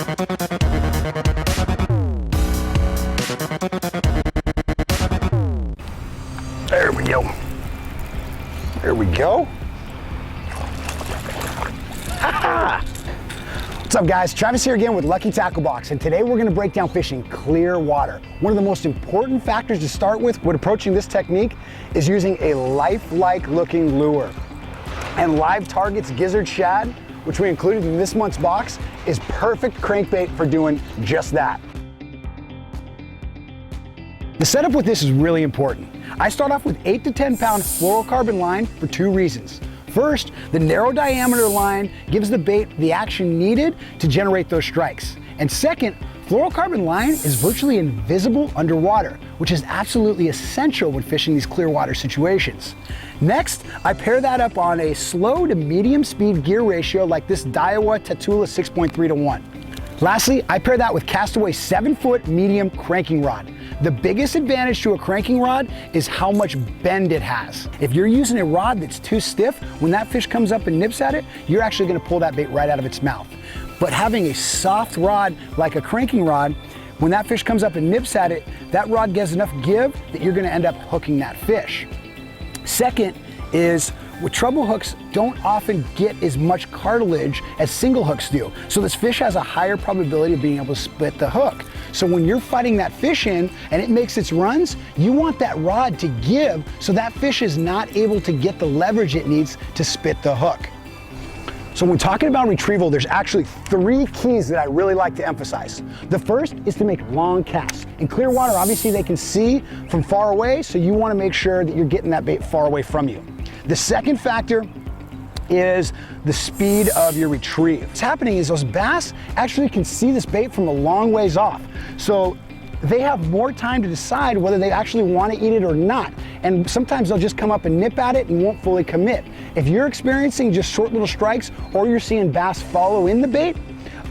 There we go. There we go. What's up, guys? Travis here again with Lucky Tackle Box, and today we're going to break down fishing clear water. One of the most important factors to start with when approaching this technique is using a lifelike looking lure. And Live Target's Gizzard Shad, which we included in this month's box, is perfect crankbait for doing just that. The setup with this is really important. I start off with 8 to 10 pound fluorocarbon line for two reasons. First, the narrow diameter line gives the bait the action needed to generate those strikes. And second, fluorocarbon line is virtually invisible underwater, which is absolutely essential when fishing these clear water situations. Next, I pair that up on a slow to medium speed gear ratio like this Daiwa Tatula 6.3 to 1. Lastly, I pair that with Castaway 7-foot medium cranking rod. The biggest advantage to a cranking rod is how much bend it has. If you're using a rod that's too stiff, when that fish comes up and nips at it, you're actually gonna pull that bait right out of its mouth. But having a soft rod like a cranking rod, when that fish comes up and nips at it, that rod gets enough give that you're gonna end up hooking that fish. Second is, with treble hooks don't often get as much cartilage as single hooks do. So this fish has a higher probability of being able to split the hook. So when you're fighting that fish in and it makes its runs, you want that rod to give so that fish is not able to get the leverage it needs to spit the hook. So when talking about retrieval, there's actually 3 keys that I really like to emphasize. The first is to make long casts. In clear water, obviously they can see from far away, so you want to make sure that you're getting that bait far away from you. The second factor is the speed of your retrieve. What's happening is those bass actually can see this bait from a long ways off. So they have more time to decide whether they actually want to eat it or not. And sometimes they'll just come up and nip at it and won't fully commit. If you're experiencing just short little strikes or you're seeing bass follow in the bait,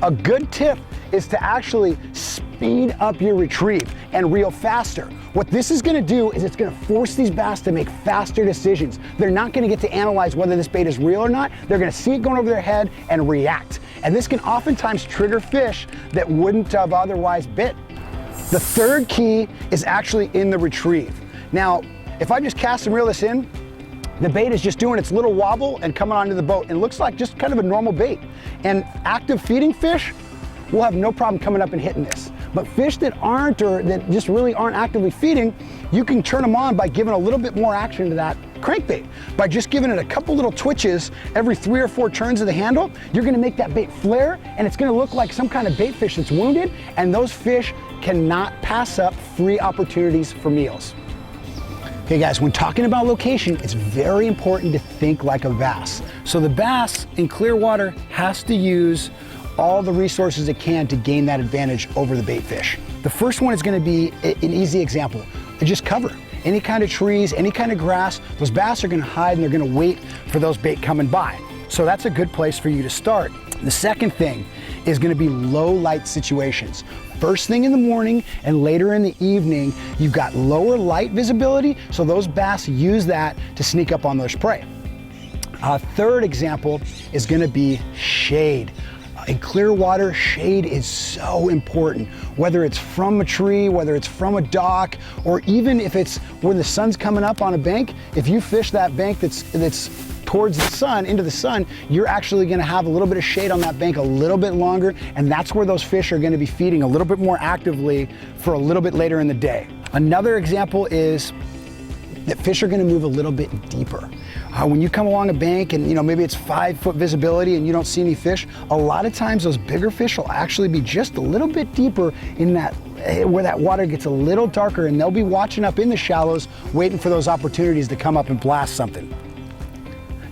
a good tip is to actually speed up your retrieve and reel faster. What this is gonna do is it's gonna force these bass to make faster decisions. They're not gonna get to analyze whether this bait is real or not. They're gonna see it going over their head and react. And this can oftentimes trigger fish that wouldn't have otherwise bit. The third key is actually in the retrieve. Now, if I just cast and reel this in, the bait is just doing its little wobble and coming onto the boat. It looks like just kind of a normal bait. And active feeding fish will have no problem coming up and hitting this. But fish that aren't, or that just really aren't actively feeding, you can turn them on by giving a little bit more action to that crankbait. By just giving it a couple little twitches every 3 or 4 turns of the handle, you're gonna make that bait flare, and it's gonna look like some kind of bait fish that's wounded, and those fish cannot pass up free opportunities for meals. Okay guys, when talking about location, it's very important to think like a bass. So the bass in clear water has to use all the resources it can to gain that advantage over the bait fish. The first one is gonna be an easy example. Just cover. Any kind of trees, any kind of grass, those bass are gonna hide and they're gonna wait for those bait coming by. So that's a good place for you to start. The second thing is gonna be low light situations. First thing in the morning and later in the evening, you've got lower light visibility, so those bass use that to sneak up on those prey. A third example is gonna be shade. In clear water, shade is so important. Whether it's from a tree, whether it's from a dock, or even if it's when the sun's coming up on a bank, if you fish that bank that's towards the sun, into the sun, you're actually gonna have a little bit of shade on that bank a little bit longer, and that's where those fish are gonna be feeding a little bit more actively for a little bit later in the day. Another example is that fish are gonna move a little bit deeper. When you come along a bank and maybe it's 5-foot visibility and you don't see any fish, a lot of times those bigger fish will actually be just a little bit deeper in that, where that water gets a little darker, and they'll be watching up in the shallows, waiting for those opportunities to come up and blast something.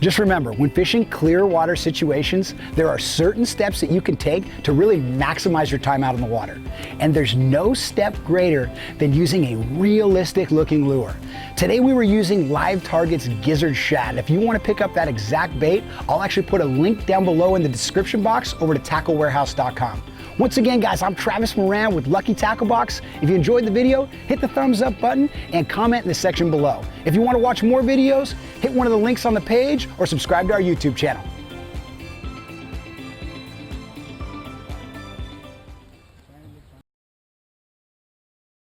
Just remember, when fishing clear water situations, there are certain steps that you can take to really maximize your time out on the water. And there's no step greater than using a realistic looking lure. Today we were using Live Target's Gizzard Shad. If you want to pick up that exact bait, I'll actually put a link down below in the description box over to tacklewarehouse.com. Once again, guys, I'm Travis Moran with Lucky Tackle Box. If you enjoyed the video, hit the thumbs up button and comment in the section below. If you want to watch more videos, hit one of the links on the page or subscribe to our YouTube channel.